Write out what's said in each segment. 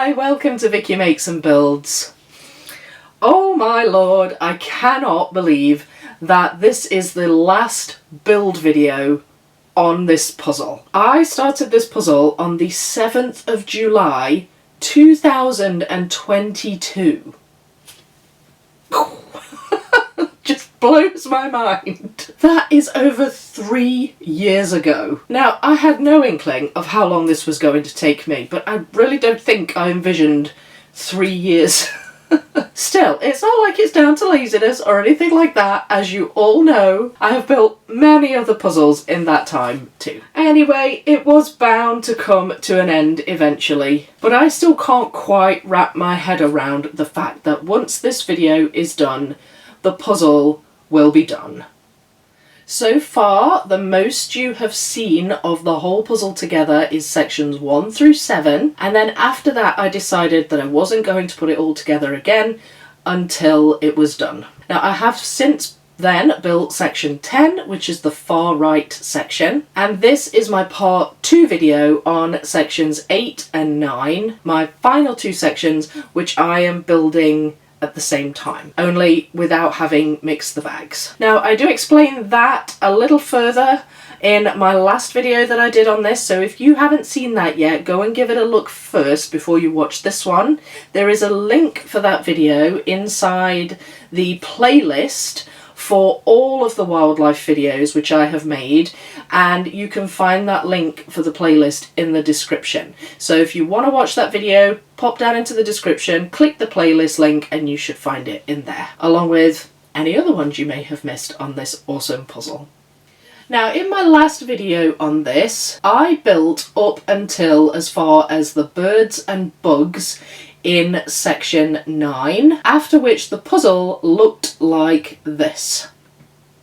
Hi, welcome to Vicky Makes and Builds. Oh my lord, I cannot believe that this is the last build video on this puzzle. I started this puzzle on the 7th of July 2022. Just blows my mind. That is over 3 years ago. Now, I had no inkling of how long this was going to take me, but I really don't think I envisioned 3 years. Still, it's not like it's down to laziness or anything like that. As you all know, I have built many other puzzles in that time too. Anyway, it was bound to come to an end eventually, but I still can't quite wrap my head around the fact that once this video is done, the puzzle will be done. So far, the most you have seen of the whole puzzle together is sections 1 through 7, and then after that I decided that I wasn't going to put it all together again until it was done. Now, I have since then built section 10, which is the far right section, and this is my part 2 video on sections 8 and 9, my final 2 sections, which I am building at the same time, only without having mixed the bags. Now, I do explain that a little further in my last video that I did on this, so if you haven't seen that yet, go and give it a look first before you watch this one. There is a link for that video inside the playlist for all of the wildlife videos which I have made, and you can find that link for the playlist in the description. So if you want to watch that video, pop down into the description, click the playlist link, and you should find it in there, along with any other ones you may have missed on this awesome puzzle. Now, in my last video on this, I built up until as far as the birds and bugs in section 9, after which the puzzle looked like this.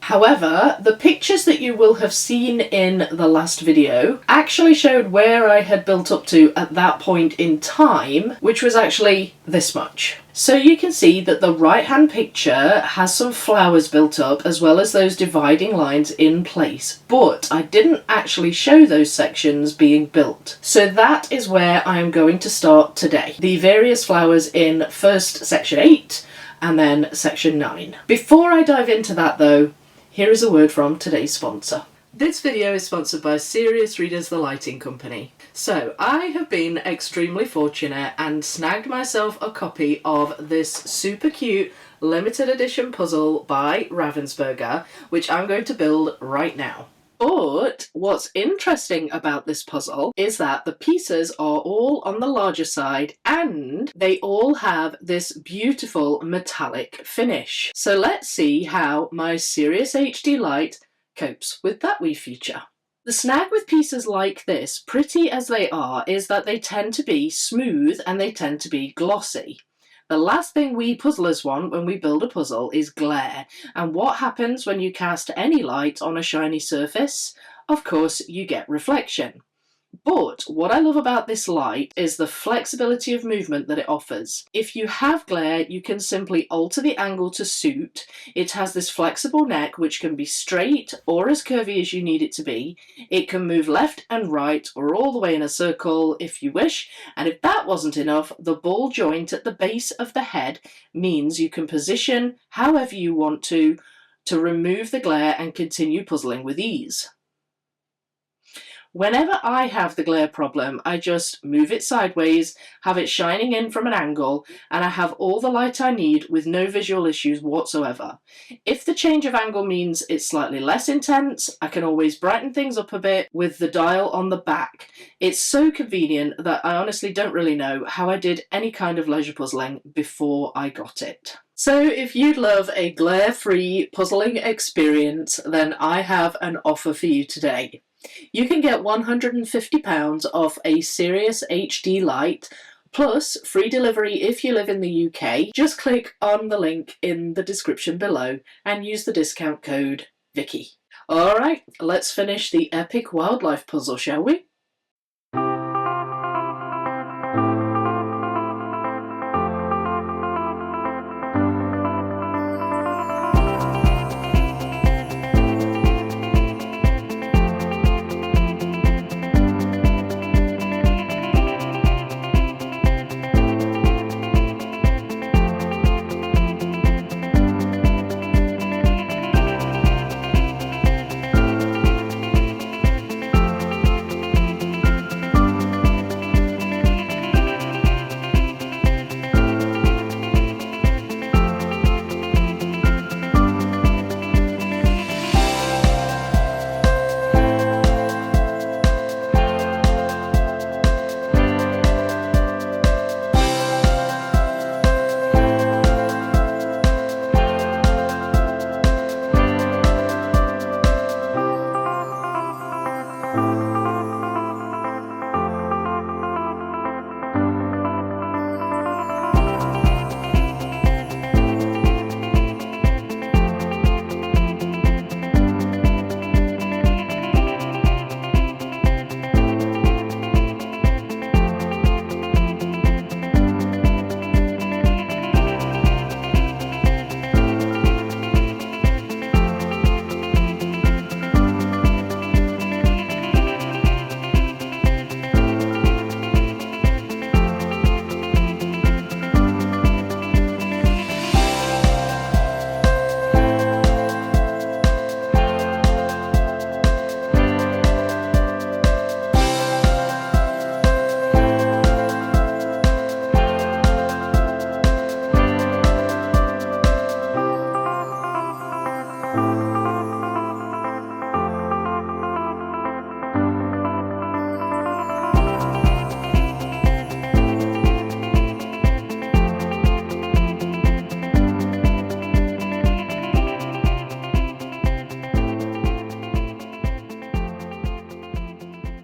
However, the pictures that you will have seen in the last video actually showed where I had built up to at that point in time, which was actually this much. So you can see that the right hand picture has some flowers built up as well as those dividing lines in place, but I didn't actually show those sections being built. So that is where I am going to start today. The various flowers in first section 8 and then section 9. Before I dive into that though, here is a word from today's sponsor. This video is sponsored by Serious Readers The Lighting Company. So, I have been extremely fortunate and snagged myself a copy of this super cute limited edition puzzle by Ravensburger, which I'm going to build right now. But what's interesting about this puzzle is that the pieces are all on the larger side and they all have this beautiful metallic finish. So let's see how my Serious HD light copes with that wee feature. The snag with pieces like this, pretty as they are, is that they tend to be smooth and they tend to be glossy. The last thing we puzzlers want when we build a puzzle is glare, and what happens when you cast any light on a shiny surface? Of course, you get reflection. But what I love about this light is the flexibility of movement that it offers. If you have glare, you can simply alter the angle to suit. It has this flexible neck which can be straight or as curvy as you need it to be. It can move left and right or all the way in a circle if you wish, and if that wasn't enough, the ball joint at the base of the head means you can position however you want to remove the glare and continue puzzling with ease. Whenever I have the glare problem, I just move it sideways, have it shining in from an angle, and I have all the light I need with no visual issues whatsoever. If the change of angle means it's slightly less intense, I can always brighten things up a bit with the dial on the back. It's so convenient that I honestly don't really know how I did any kind of leisure puzzling before I got it. So if you'd love a glare-free puzzling experience, then I have an offer for you today. You can get £150 off a Serious HD light, plus free delivery if you live in the UK. Just click on the link in the description below and use the discount code Vicky. Alright, let's finish the epic wildlife puzzle, shall we?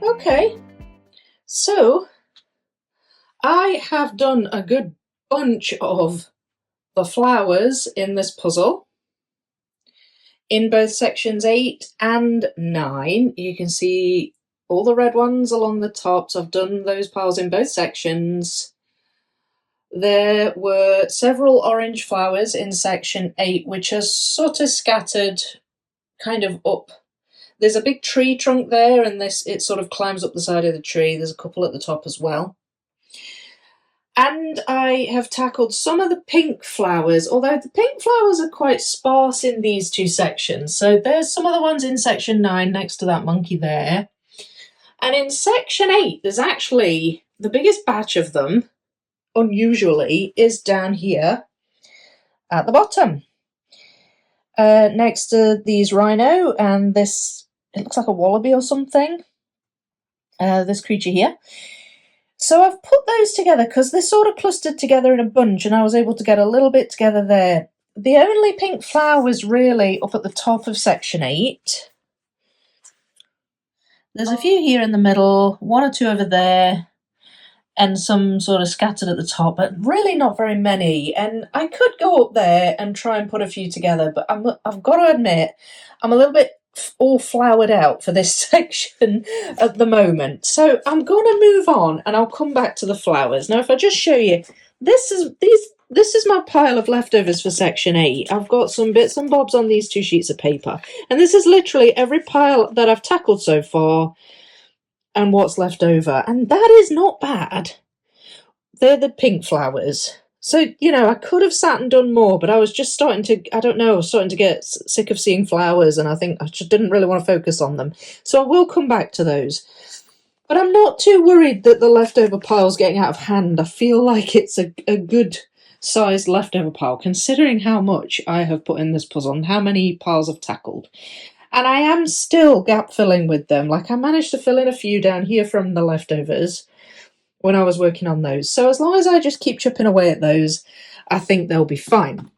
Okay, so I have done a good bunch of the flowers in this puzzle. In both sections 8 and 9, you can see all the red ones along the top, so I've done those piles in both sections. There were several orange flowers in section 8, which are sort of scattered kind of up. There's a big tree trunk there, and it sort of climbs up the side of the tree. There's a couple at the top as well. And I have tackled some of the pink flowers, although the pink flowers are quite sparse in these two sections. So there's some of the ones in section 9 next to that monkey there. And in section 8, there's actually the biggest batch of them, unusually, is down here at the bottom. Next to these rhino and this, it looks like a wallaby or something, this creature here. So I've put those together because they're sort of clustered together in a bunch, and I was able to get a little bit together there. The only pink flowers really up at the top of section 8. There's a few here in the middle, 1 or 2 over there, and some sort of scattered at the top, but really not very many. And I could go up there and try and put a few together, but I've got to admit, I'm a little bit all flowered out for this section at the moment. So I'm going to move on and I'll come back to the flowers. Now, if I just show you, this is my pile of leftovers for section 8. I've got some bits and bobs on these 2 sheets of paper. And this is literally every pile that I've tackled so far and what's left over. And that is not bad. They're the pink flowers. So, you know, I could have sat and done more, but I was just starting to get sick of seeing flowers, and I think I just didn't really want to focus on them. So I will come back to those. But I'm not too worried that the leftover pile's getting out of hand. I feel like it's a good sized leftover pile, considering how much I have put in this puzzle and how many piles I've tackled. And I am still gap filling with them. Like, I managed to fill in a few down here from the leftovers when I was working on those. So as long as I just keep chipping away at those, I think they'll be fine.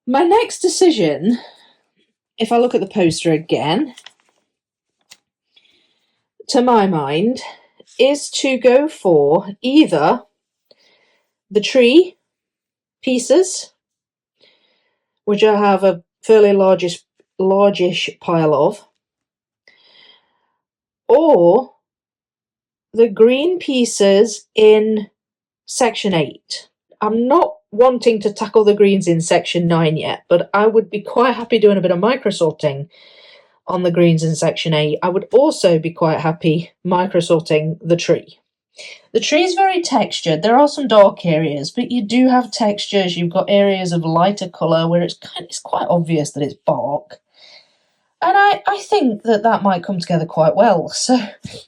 My next decision, if I look at the poster again, to my mind, is to go for either the tree pieces, which I have a fairly largish pile of, or the green pieces in section 8. I'm not wanting to tackle the greens in section 9 yet, but I would be quite happy doing a bit of micro sorting on the greens in section 8. I would also be quite happy micro sorting the tree. The tree is very textured. There are some dark areas, but you do have textures. You've got areas of lighter colour where it's quite obvious that it's bark. And I think that might come together quite well. So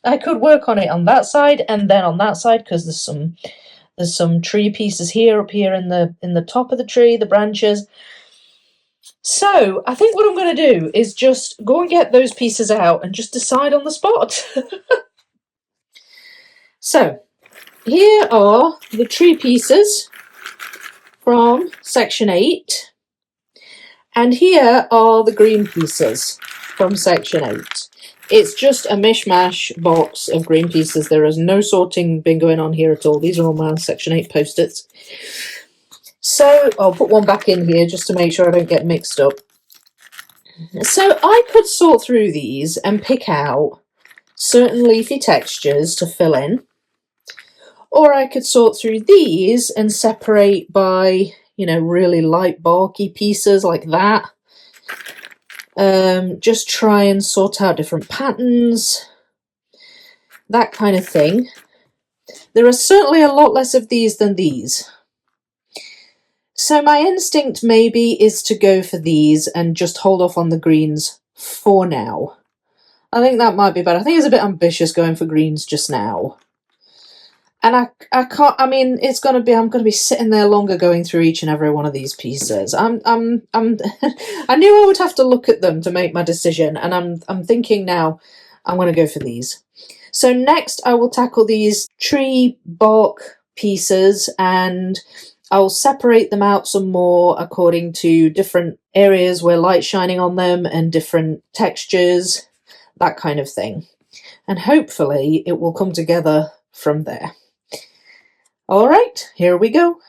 I could work on it on that side and then on that side, because there's some tree pieces up here in the top of the tree, the branches. So I think what I'm going to do is just go and get those pieces out and just decide on the spot. So here are the tree pieces from section 8. And here are the green pieces from section 8. It's just a mishmash box of green pieces. There is no sorting been going on here at all. These are all my section 8 post-its. So I'll put one back in here just to make sure I don't get mixed up. So I could sort through these and pick out certain leafy textures to fill in. Or I could sort through these and separate by, you know, really light barky pieces like that. Just try and sort out different patterns, that kind of thing. There are certainly a lot less of these than these. So my instinct maybe is to go for these and just hold off on the greens for now. I think that might be better. I think it's a bit ambitious going for greens just now. And I can't, I mean, I'm going to be sitting there longer going through each and every one of these pieces. I knew I would have to look at them to make my decision, and I'm thinking now I'm going to go for these. So next I will tackle these tree bark pieces, and I'll separate them out some more according to different areas where light's shining on them and different textures, that kind of thing. and hopefully it will come together from there. All right, here we go.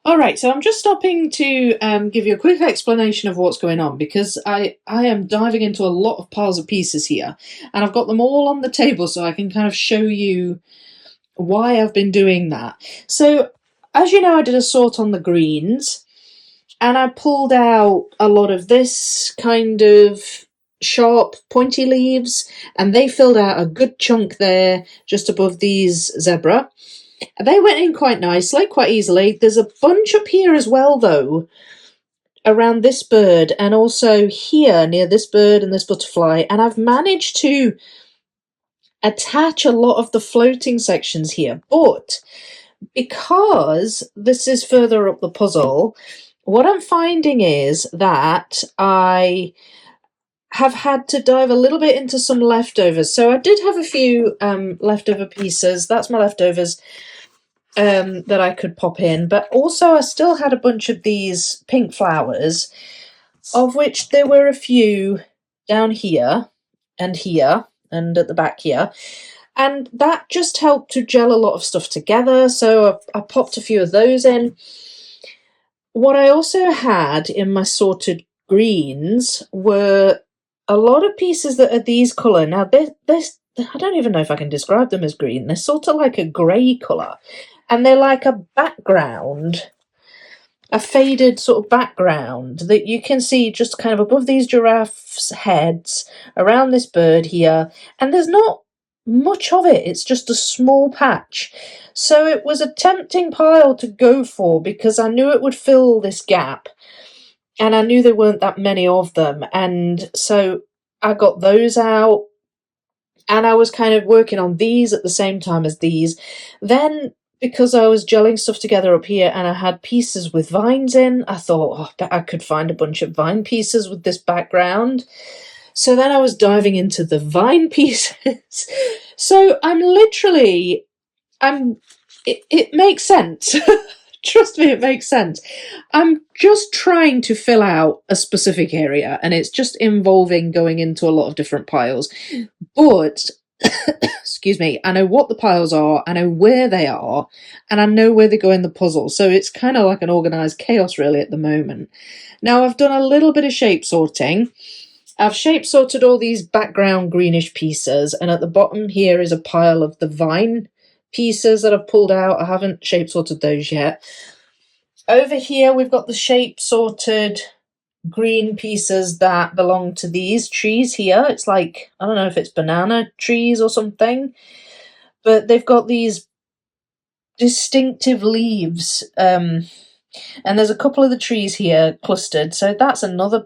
All right, so I'm just stopping to give you a quick explanation of what's going on, because I am diving into a lot of piles of pieces here, and I've got them all on the table so I can kind of show you why I've been doing that. So, as you know, I did a sort on the greens, and I pulled out a lot of this kind of sharp, pointy leaves, and they filled out a good chunk there just above these zebra. They went in quite nicely, quite easily. There's a bunch up here as well, though, around this bird, and also here near this bird and this butterfly, and I've managed to attach a lot of the floating sections here, but because this is further up the puzzle, what I'm finding is that I have had to dive a little bit into some leftovers. So I did have a few leftover pieces. That's my leftovers. that I could pop in. But also I still had a bunch of these pink flowers, of which there were a few down here and at the back here. And that just helped to gel a lot of stuff together. So I popped a few of those in. What I also had in my sorted greens were a lot of pieces that are these colour. Now, this I don't even know if I can describe them as green. They're sort of like a grey colour. And they're like a background, a faded sort of background that you can see just kind of above these giraffes' heads, around this bird here. And there's not much of it. It's just a small patch. So it was a tempting pile to go for because I knew it would fill this gap. And I knew there weren't that many of them. And so I got those out. And I was kind of working on these at the same time as these. Then, because I was gelling stuff together up here and I had pieces with vines in, I thought, oh, I bet I could find a bunch of vine pieces with this background. So then I was diving into the vine pieces. So it makes sense. Trust me, it makes sense. I'm just trying to fill out a specific area, and it's just involving going into a lot of different piles. But, excuse me, I know what the piles are, I know where they are, and I know where they go in the puzzle. So it's kind of like an organised chaos, really, at the moment. Now, I've done a little bit of shape sorting. I've shape sorted all these background greenish pieces, and at the bottom here is a pile of the vine pieces that I've pulled out. I haven't shape sorted those yet. Over here we've got the shape sorted green pieces that belong to these trees here. It's like, I don't know if it's banana trees or something, but they've got these distinctive leaves, and there's a couple of the trees here clustered, so that's another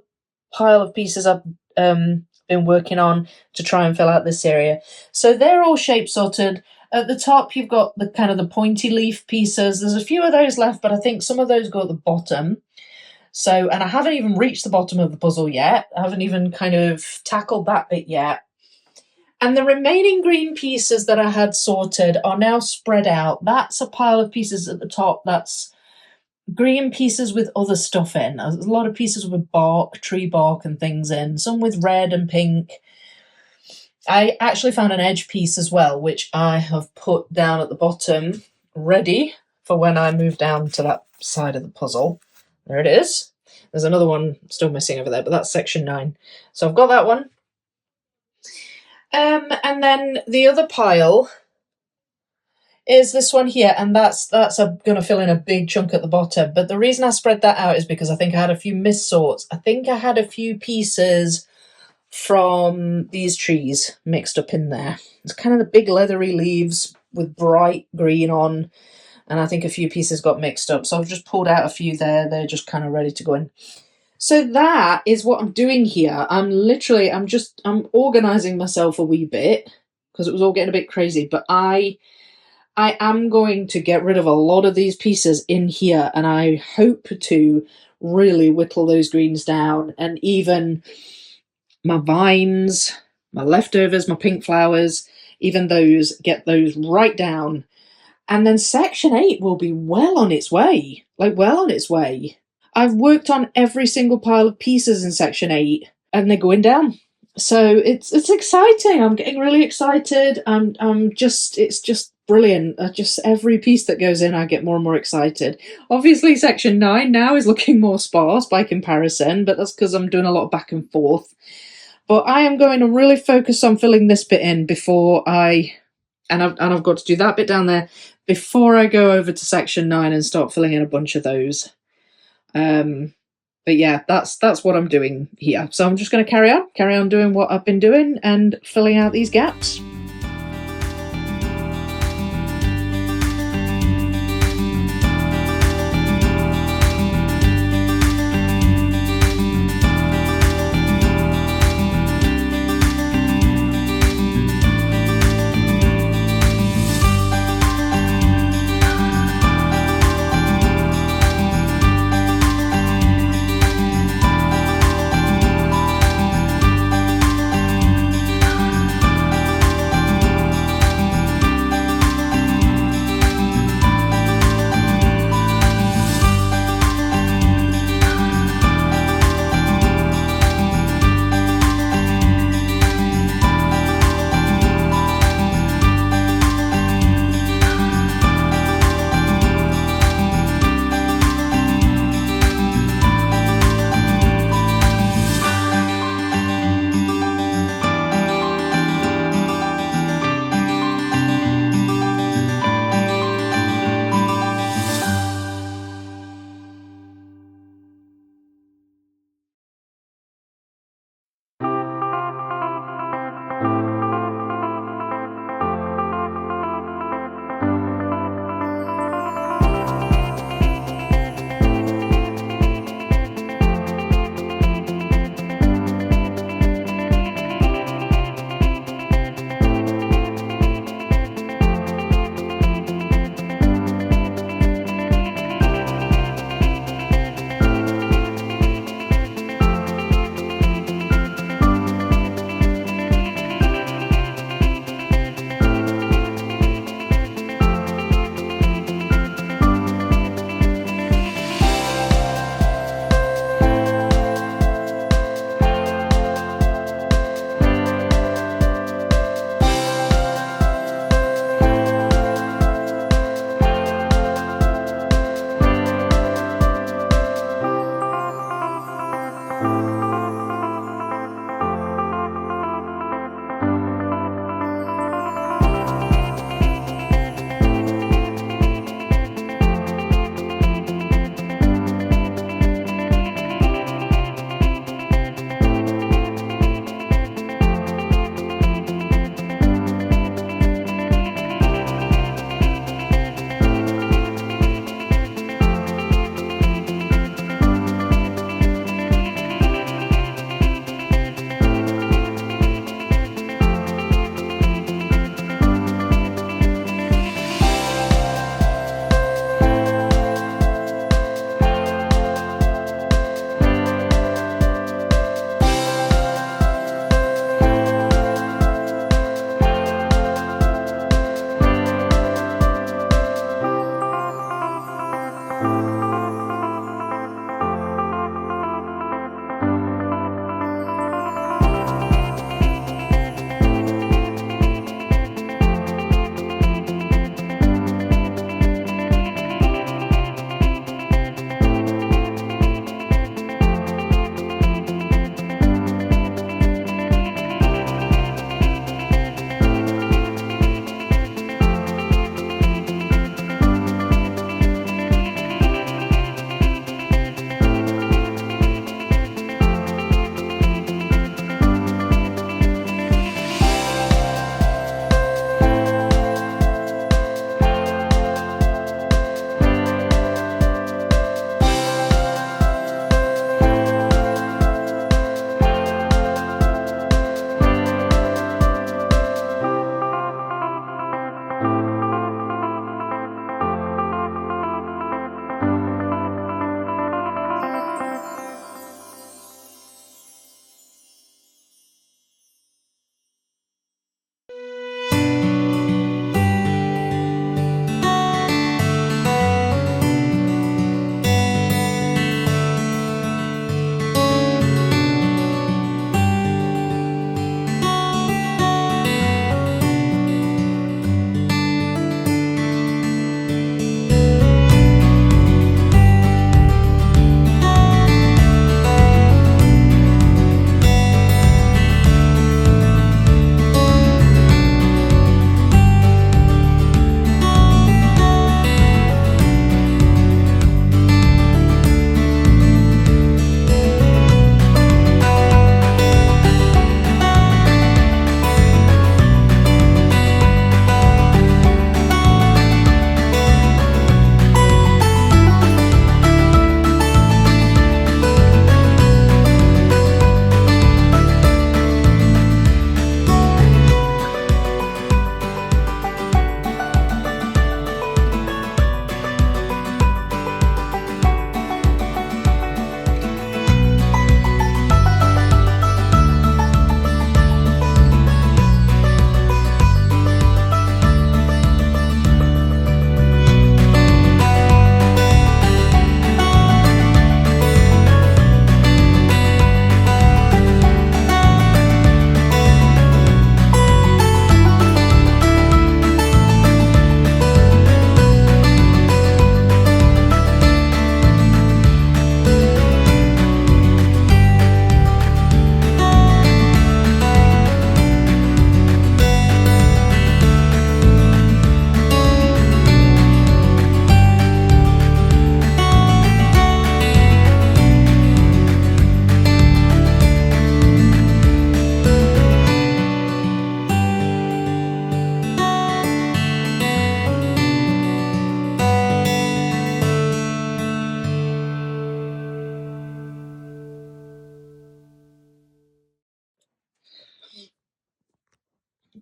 pile of pieces I've been working on to try and fill out this area. So they're all shape sorted. At the top, you've got the kind of the pointy leaf pieces. There's a few of those left, but I think some of those go at the bottom. So, and I haven't even reached the bottom of the puzzle yet. I haven't even kind of tackled that bit yet. And the remaining green pieces that I had sorted are now spread out. That's a pile of pieces at the top. That's green pieces with other stuff in. There's a lot of pieces with bark, tree bark and things in. Some with red and pink. I actually found an edge piece as well, which I have put down at the bottom, ready for when I move down to that side of the puzzle. There it is. There's another one still missing over there, but that's section 9. So I've got that one. And then the other pile is this one here, and that's going to fill in a big chunk at the bottom. But the reason I spread that out is because I think I had a few missorts. I think I had a few pieces from these trees mixed up in there. It's kind of the big leathery leaves with bright green on, and I think a few pieces got mixed up. So I've just pulled out a few there. They're just kind of ready to go in. So that is what I'm doing here. I'm organising myself a wee bit because it was all getting a bit crazy, but I am going to get rid of a lot of these pieces in here, and I hope to really whittle those greens down, and even my vines, my leftovers, my pink flowers, even those, get those right down. And then section 8 will be well on its way. I've worked on every single pile of pieces in section 8, and they're going down. So it's exciting. I'm getting really excited. It's just brilliant. Just every piece that goes in, I get more and more excited. Obviously, section 9 now is looking more sparse by comparison, but that's because I'm doing a lot of back and forth. But I am going to really focus on filling this bit in before I've got to do that bit down there before I go over to section 9 and start filling in a bunch of those. But yeah, that's what I'm doing here. So I'm just going to carry on doing what I've been doing and filling out these gaps.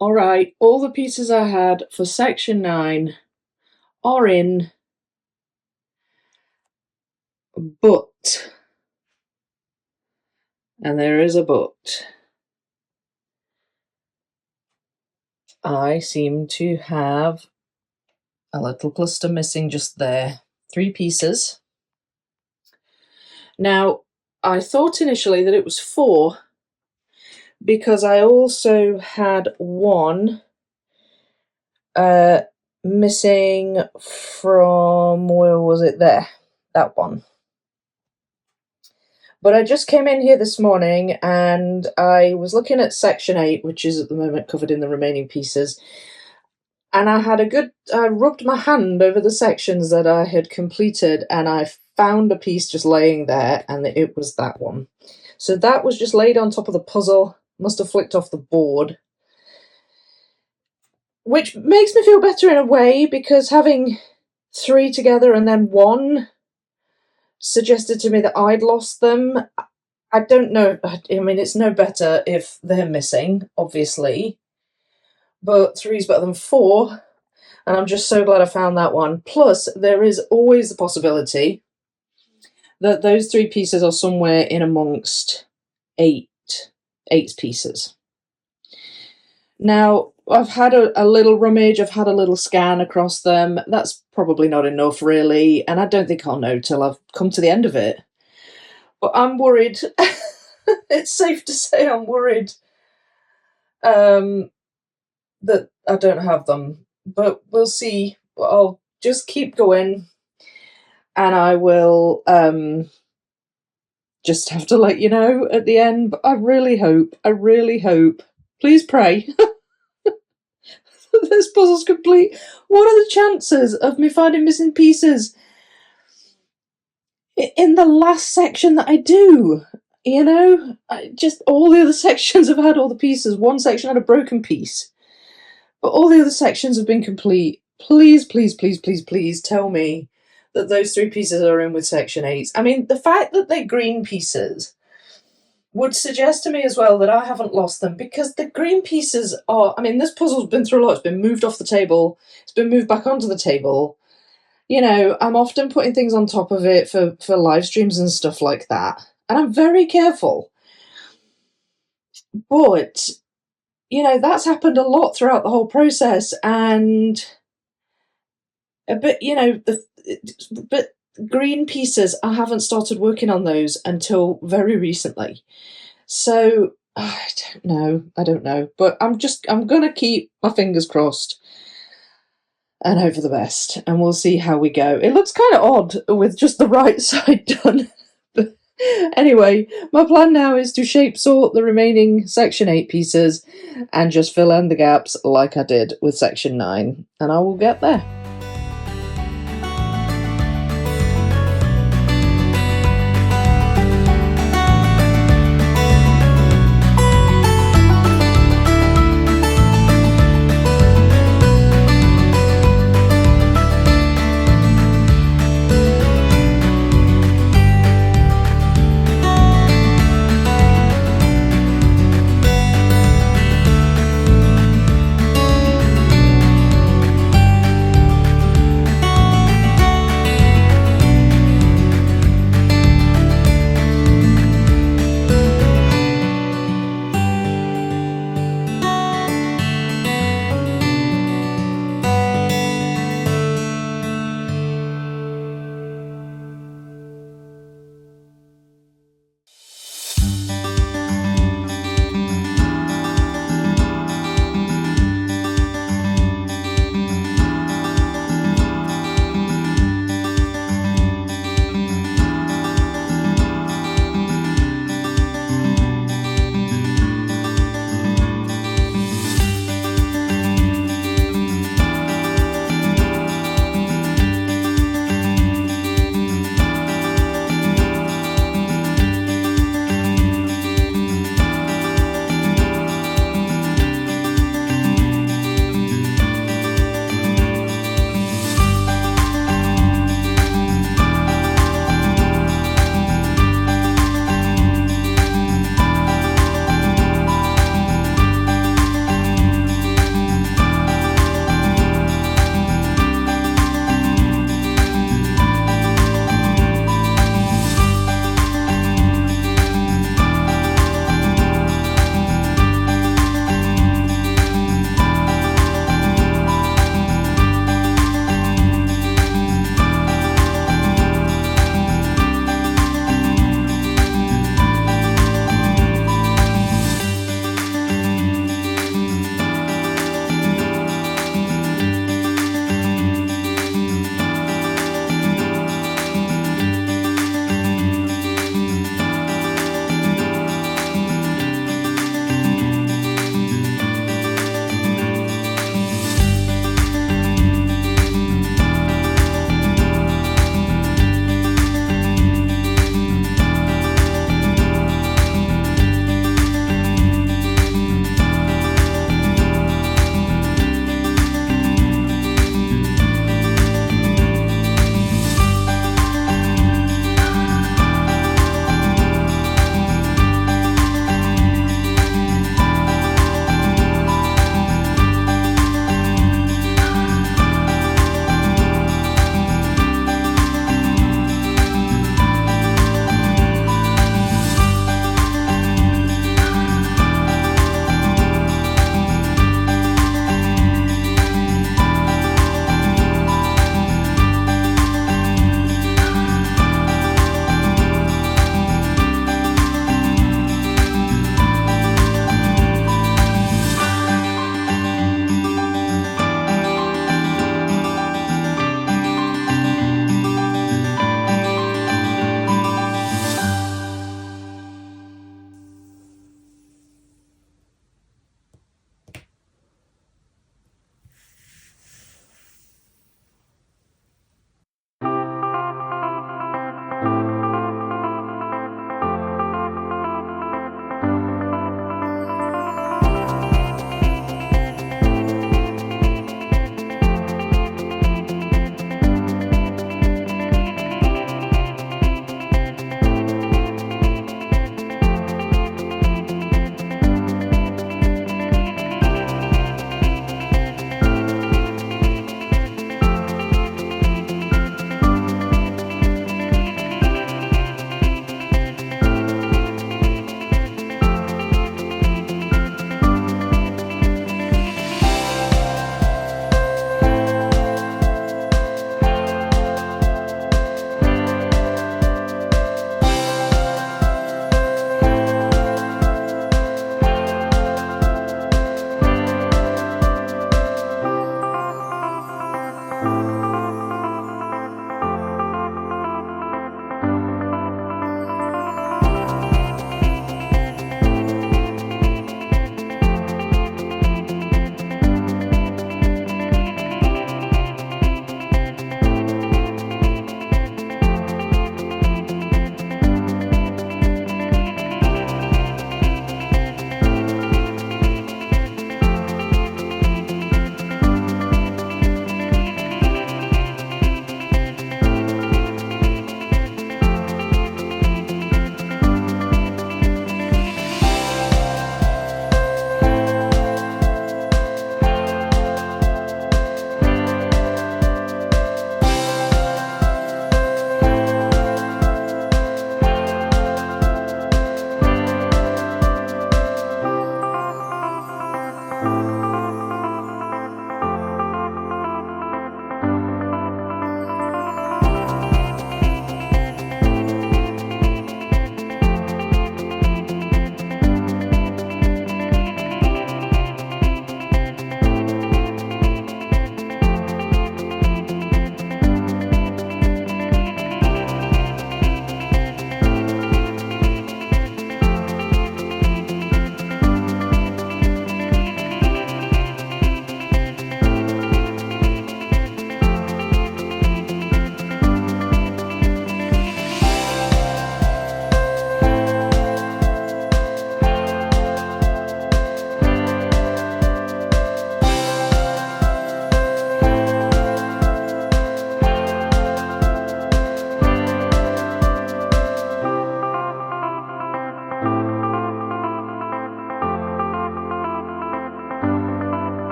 All right, all the pieces I had for section 9 are in, but, and there is a but, I seem to have a little cluster missing just there. 3 pieces. Now, I thought initially that it was 4 because I also had 1 missing from, where was it there? That one. But I just came in here this morning and I was looking at section 8, which is at the moment covered in the remaining pieces. And I rubbed my hand over the sections that I had completed and I found a piece just laying there, and it was that one. So that was just laid on top of the puzzle, must have flicked off the board. Which makes me feel better in a way, because having 3 together and then 1 suggested to me that I'd lost them. I don't know. I mean, it's no better if they're missing, obviously. But 3's better than 4. And I'm just so glad I found that one. Plus, there is always the possibility that those 3 pieces are somewhere in amongst 8's pieces. Now, I've had a little rummage, I've had a little scan across them. That's probably not enough, really, and I don't think I'll know till I've come to the end of it. But I'm worried. It's safe to say I'm worried that I don't have them. But we'll see. I'll just keep going, and I will just have to let you know at the end. But I really hope, please pray, this puzzle's complete. What are the chances of me finding missing pieces in the last section that I do? You know, just all the other sections have had all the pieces. One section had a broken piece, but all the other sections have been complete. Please, please, please, please, please tell me that those 3 pieces are in with section 8. I mean, the fact that they're green pieces would suggest to me as well that I haven't lost them, because the green pieces are, I mean, this puzzle's been through a lot. It's been moved off the table, it's been moved back onto the table. You know, I'm often putting things on top of it for live streams and stuff like that, and I'm very careful. But, you know, that's happened a lot throughout the whole process, and but, you know, but green pieces, I haven't started working on those until very recently. So I don't know. But I'm gonna keep my fingers crossed and hope for the best, and we'll see how we go. It looks kind of odd with just the right side done. But anyway, my plan now is to shape sort the remaining section 8 pieces and just fill in the gaps like I did with section 9, and I will get there.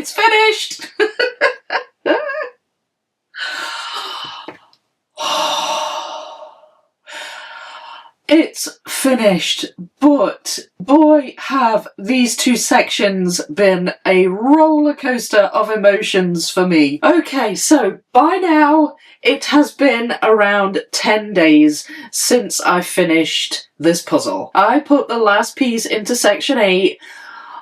It's finished! It's finished, but boy have these two sections been a roller coaster of emotions for me. Okay, so by now it has been around 10 days since I finished this puzzle. I put the last piece into section 8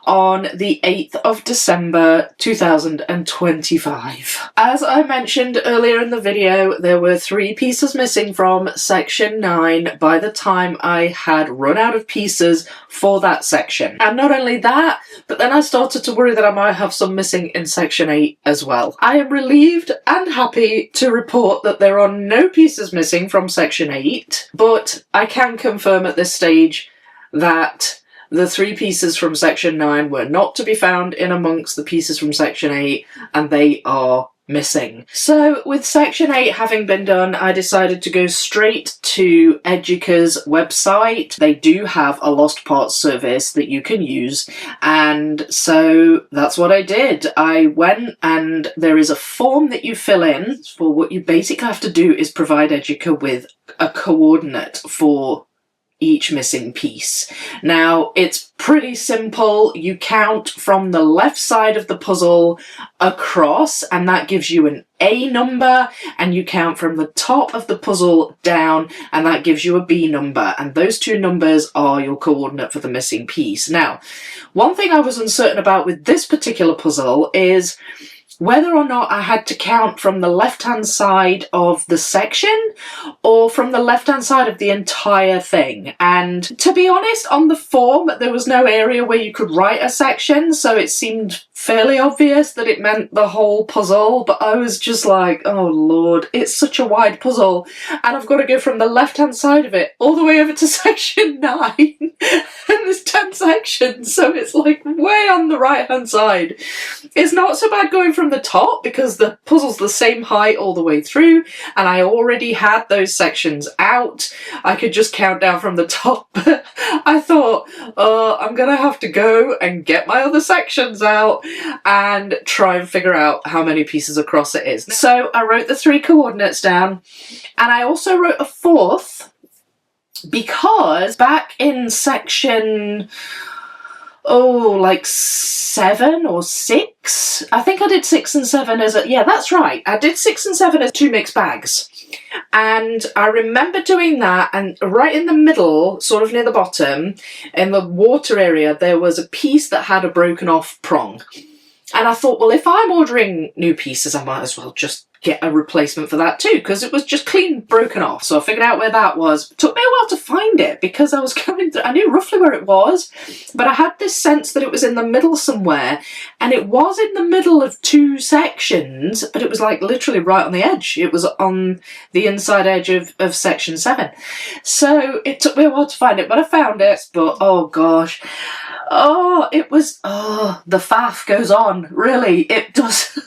on the 8th of December 2025. As I mentioned earlier in the video, there were 3 pieces missing from section 9 by the time I had run out of pieces for that section. And not only that, but then I started to worry that I might have some missing in section 8 as well. I am relieved and happy to report that there are no pieces missing from section 8, but I can confirm at this stage that the 3 pieces from section 9 were not to be found in amongst the pieces from section 8, and they are missing. So with section 8 having been done, I decided to go straight to Educa's website. They do have a lost parts service that you can use, and so that's what I did. I went, and there is a form that you fill in. For what you basically have to do is provide Educa with a coordinate for each missing piece. Now, it's pretty simple. You count from the left side of the puzzle across, and that gives you an A number, and you count from the top of the puzzle down, and that gives you a B number, and those 2 numbers are your coordinate for the missing piece. Now, one thing I was uncertain about with this particular puzzle is whether or not I had to count from the left-hand side of the section or from the left-hand side of the entire thing. And to be honest, on the form, there was no area where you could write a section, so it seemed fairly obvious that it meant the whole puzzle, but I was just like, oh lord, it's such a wide puzzle, and I've got to go from the left-hand side of it all the way over to section 9, and there's 10 sections, so it's like way on the right-hand side. It's not so bad going from the top, because the puzzle's the same height all the way through, and I already had those sections out. I could just count down from the top, but I thought, I'm gonna have to go and get my other sections out and try and figure out how many pieces across it is. So I wrote the 3 coordinates down, and I also wrote a 4th, because back in section like 7 or 6. I think I did 6 and 7 as a, yeah, that's right. I did 6 and 7 as 2 mixed bags. And I remember doing that, and right in the middle, sort of near the bottom, in the water area, there was a piece that had a broken off prong. And I thought, well, if I'm ordering new pieces, I might as well just get a replacement for that too, because it was just clean broken off. So I figured out where that was. It took me a while to find it, because I was going through, I knew roughly where it was, but I had this sense that it was in the middle somewhere, and it was in the middle of 2 sections, but it was like literally right on the edge. It was on the inside edge of section 7. So it took me a while to find it, but I found it. But oh gosh, it was, the faff goes on, really, it does.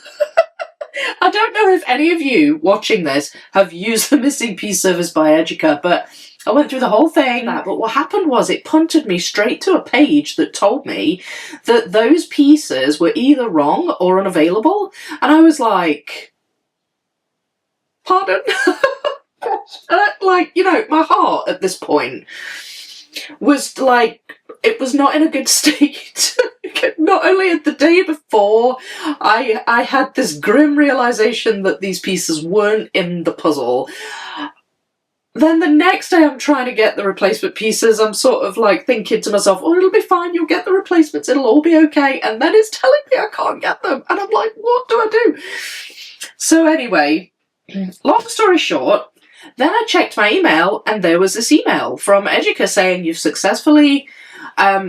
I don't know if any of you watching this have used the missing piece service by Educa, but I went through the whole thing. But what happened was it punted me straight to a page that told me that those pieces were either wrong or unavailable. And I was like, pardon? Like, you know, my heart at this point was like, it was not in a good state. Not only the day before, I had this grim realization that these pieces weren't in the puzzle. Then the next day I'm trying to get the replacement pieces. I'm sort of like thinking to myself, oh, it'll be fine, you'll get the replacements, it'll all be okay. And then it's telling me I can't get them. And I'm like, what do I do? So anyway, long story short, then I checked my email, and there was this email from Educa saying you've successfully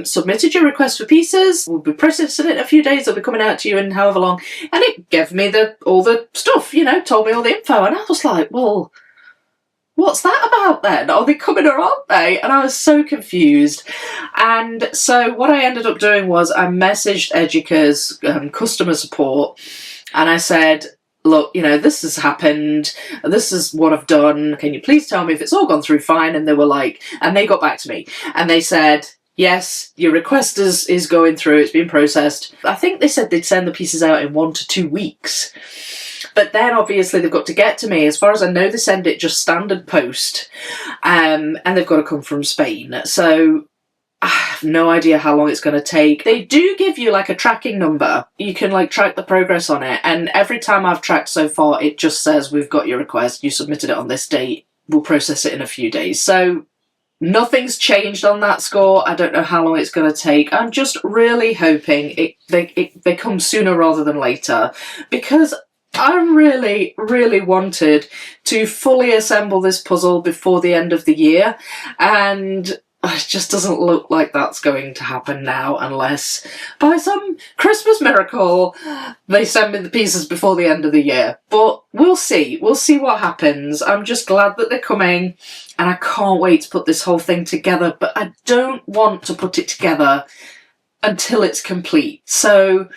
submitted your request for pieces. We'll be processing it in a few days. They'll be coming out to you in however long. And it gave me all the stuff, you know, told me all the info. And I was like, well, what's that about then? Are they coming or aren't they? And I was so confused. And so what I ended up doing was I messaged Educa's customer support, and I said, look, you know, this has happened, this is what I've done, can you please tell me if it's all gone through fine? And they were like, and they got back to me, and they said, Yes, your request is going through, it's been processed. I think they said they'd send the pieces out in 1 to 2 weeks. But then obviously they've got to get to me. As far as I know, they send it just standard post. And they've got to come from Spain. So I have no idea how long it's going to take. They do give you like a tracking number. You can like track the progress on it. And every time I've tracked so far, it just says, we've got your request. You submitted it on this date. We'll process it in a few days. So nothing's changed on that score. I don't know how long it's going to take. I'm just really hoping they come sooner rather than later, because I really, really wanted to fully assemble this puzzle before the end of the year, and it just doesn't look like that's going to happen now, unless by some Christmas miracle they send me the pieces before the end of the year. But we'll see. We'll see what happens. I'm just glad that they're coming, and I can't wait to put this whole thing together, but I don't want to put it together until it's complete. So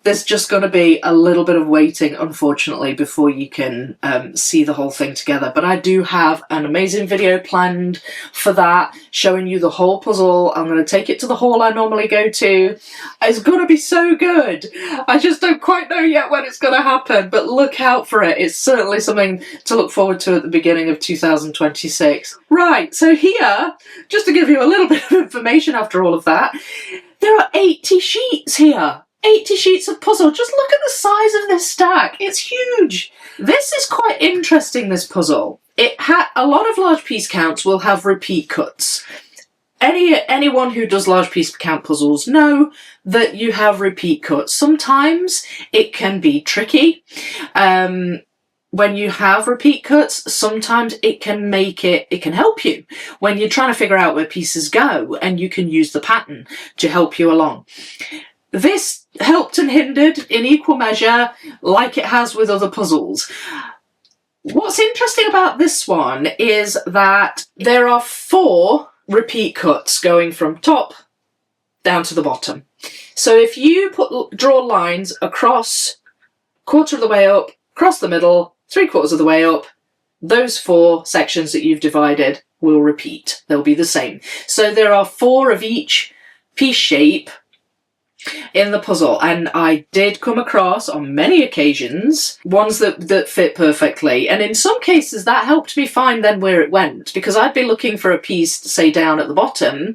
there's just going to be a little bit of waiting, unfortunately, before you can see the whole thing together. But I do have an amazing video planned for that, showing you the whole puzzle. I'm going to take it to the hall I normally go to. It's going to be so good. I just don't quite know yet when it's going to happen, but look out for it. It's certainly something to look forward to at the beginning of 2026. Right, so here, just to give you a little bit of information after all of that, there are 80 sheets here. 80 sheets of puzzle. Just look at the size of this stack. It's huge. This is quite interesting, this puzzle. A lot of large piece counts will have repeat cuts. Anyone who does large piece count puzzles know that you have repeat cuts. Sometimes it can be tricky. When you have repeat cuts, sometimes it can help you when you're trying to figure out where pieces go, and you can use the pattern to help you along. This helped and hindered in equal measure, like it has with other puzzles. What's interesting about this one is that there are 4 repeat cuts going from top down to the bottom. So if you draw lines across, quarter of the way up, across the middle, 3/4 of the way up, those 4 sections that you've divided will repeat. They'll be the same. So there are 4 of each piece shape in the puzzle, and I did come across on many occasions ones that fit perfectly, and in some cases that helped me find then where it went, because I'd be looking for a piece, say, down at the bottom,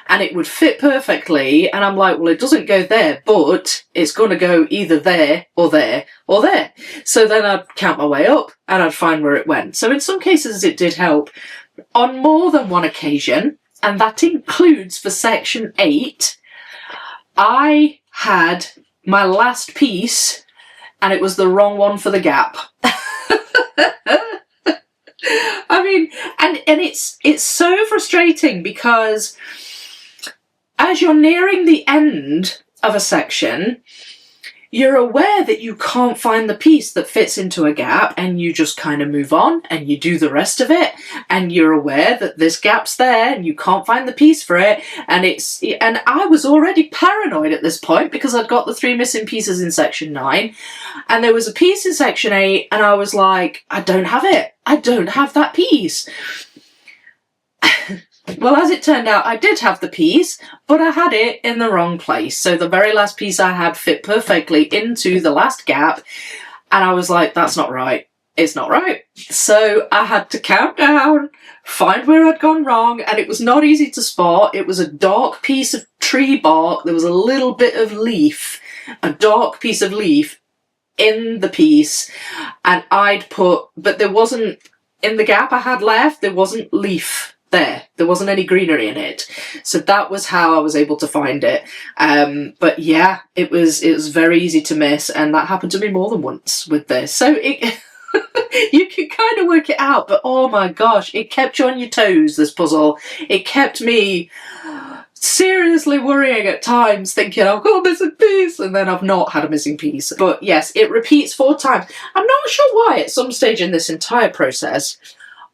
and it would fit perfectly, and I'm like, well, it doesn't go there, but it's going to go either there or there or there. So then I'd count my way up and I'd find where it went. So in some cases it did help. On more than one occasion, and that includes for section 8, I had my last piece and it was the wrong one for the gap. I mean, and it's so frustrating, because as you're nearing the end of a section, you're aware that you can't find the piece that fits into a gap, and you just kind of move on and you do the rest of it, and you're aware that this gap's there and you can't find the piece for it, and I was already paranoid at this point because I'd got the 3 missing pieces in section 9, and there was a piece in section 8, and I was like, I don't have it. I don't have that piece. Well, as it turned out, I did have the piece, but I had it in the wrong place. So the very last piece I had fit perfectly into the last gap, and I was like, that's not right. It's not right. So I had to count down, find where I'd gone wrong, and it was not easy to spot. It was a dark piece of tree bark. There was a little bit of leaf, a dark piece of leaf in the piece, and but there wasn't, in the gap I had left, there wasn't leaf there. There wasn't any greenery in it. So that was how I was able to find it. But yeah, it was very easy to miss, and that happened to me more than once with this. So you can kind of work it out, but oh my gosh, it kept you on your toes, this puzzle. It kept me seriously worrying at times, thinking I've got a missing piece, and then I've not had a missing piece. But yes, it repeats 4 times. I'm not sure why at some stage in this entire process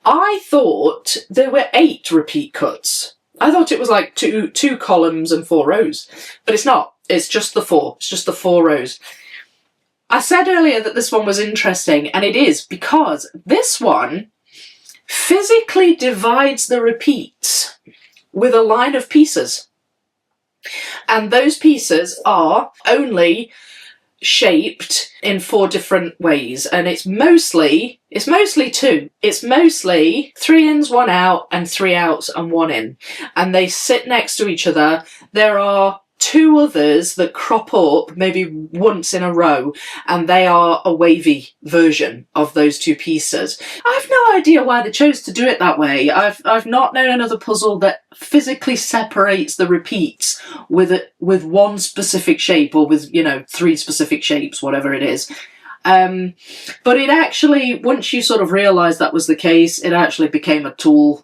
I thought there were 8 repeat cuts. I thought it was like two columns and 4 rows, but it's not. It's just the 4. It's just the 4 rows. I said earlier that this one was interesting, and it is, because this one physically divides the repeats with a line of pieces. And those pieces are only shaped in 4 different ways, and it's mostly 2. It's mostly 3 ins, 1 out, and 3 outs and 1 in, and they sit next to each other. There are 2 others that crop up maybe once in a row, and they are a wavy version of those 2 pieces. I've no idea why they chose to do it that way. I've not known another puzzle that physically separates the repeats with one specific shape, or with 3 specific shapes, whatever it is. But it actually, once you sort of realised that was the case, it actually became a tool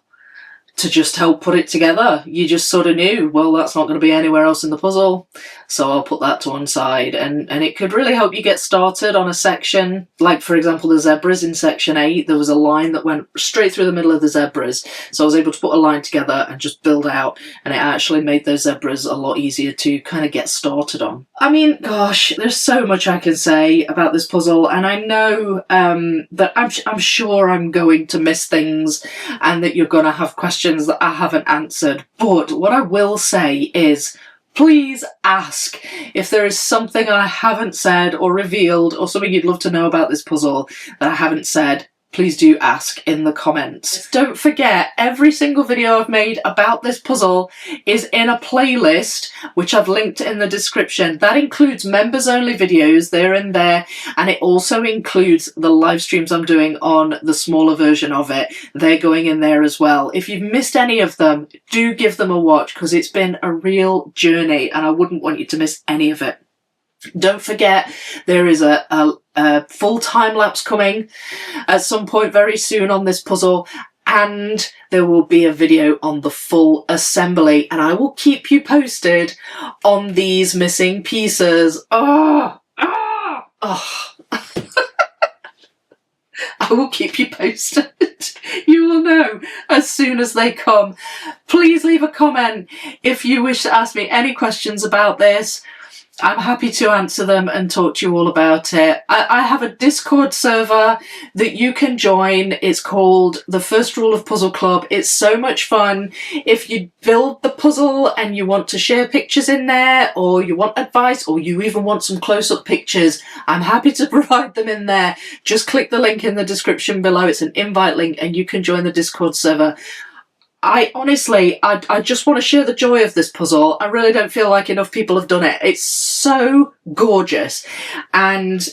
to just help put it together. You just sort of knew, well, that's not going to be anywhere else in the puzzle, so I'll put that to one side. And it could really help you get started on a section. Like, for example, the zebras in section 8, there was a line that went straight through the middle of the zebras, so I was able to put a line together and just build out, and it actually made those zebras a lot easier to kind of get started on. I mean, gosh, there's so much I can say about this puzzle, and I know that I'm sure I'm going to miss things, and that you're going to have questions that I haven't answered. But what I will say is, please ask if there is something I haven't said or revealed, or something you'd love to know about this puzzle that I haven't said. Please do ask in the comments. Don't forget, every single video I've made about this puzzle is in a playlist, which I've linked in the description. That includes members only videos, they're in there, and it also includes the live streams I'm doing on the smaller version of it. They're going in there as well. If you've missed any of them, do give them a watch, because it's been a real journey and I wouldn't want you to miss any of it. Don't forget, there is a full time-lapse coming at some point very soon on this puzzle, and there will be a video on the full assembly, and I will keep you posted on these missing pieces. I will keep you posted. You will know as soon as they come. Please leave a comment if you wish to ask me any questions about this. I'm happy to answer them and talk to you all about it. I have a Discord server that you can join. It's called The First Rule of Puzzle Club. It's so much fun. If you build the puzzle and you want to share pictures in there, or you want advice, or you even want some close-up pictures, I'm happy to provide them in there. Just click the link in the description below. It's an invite link and you can join the Discord server. I honestly just want to share the joy of this puzzle. I really don't feel like enough people have done it. It's so gorgeous. And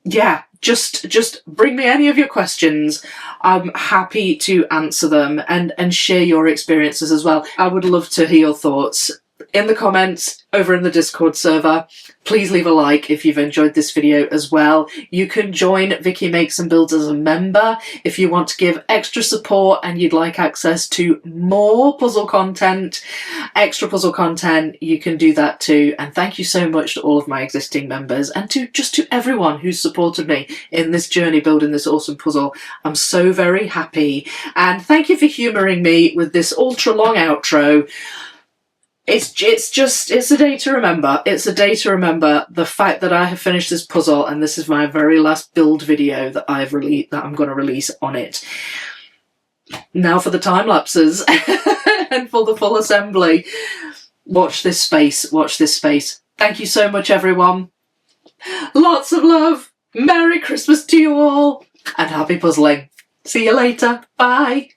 yeah, just bring me any of your questions. I'm happy to answer them and share your experiences as well. I would love to hear your thoughts in the comments over in the Discord server. Please leave a like if you've enjoyed this video as well. You can join Vicky Makes and Builds as a member if you want to give extra support and you'd like access to more puzzle content, extra puzzle content. You can do that too. And thank you so much to all of my existing members, and to everyone who's supported me in this journey building this awesome puzzle. I'm so very happy, and thank you for humouring me with this ultra long outro. It's a day to remember. It's a day to remember the fact that I have finished this puzzle, and this is my very last build video that I'm going to release on it. Now for the time lapses and for the full assembly. Watch this space. Watch this space. Thank you so much, everyone. Lots of love. Merry Christmas to you all, and happy puzzling. See you later. Bye.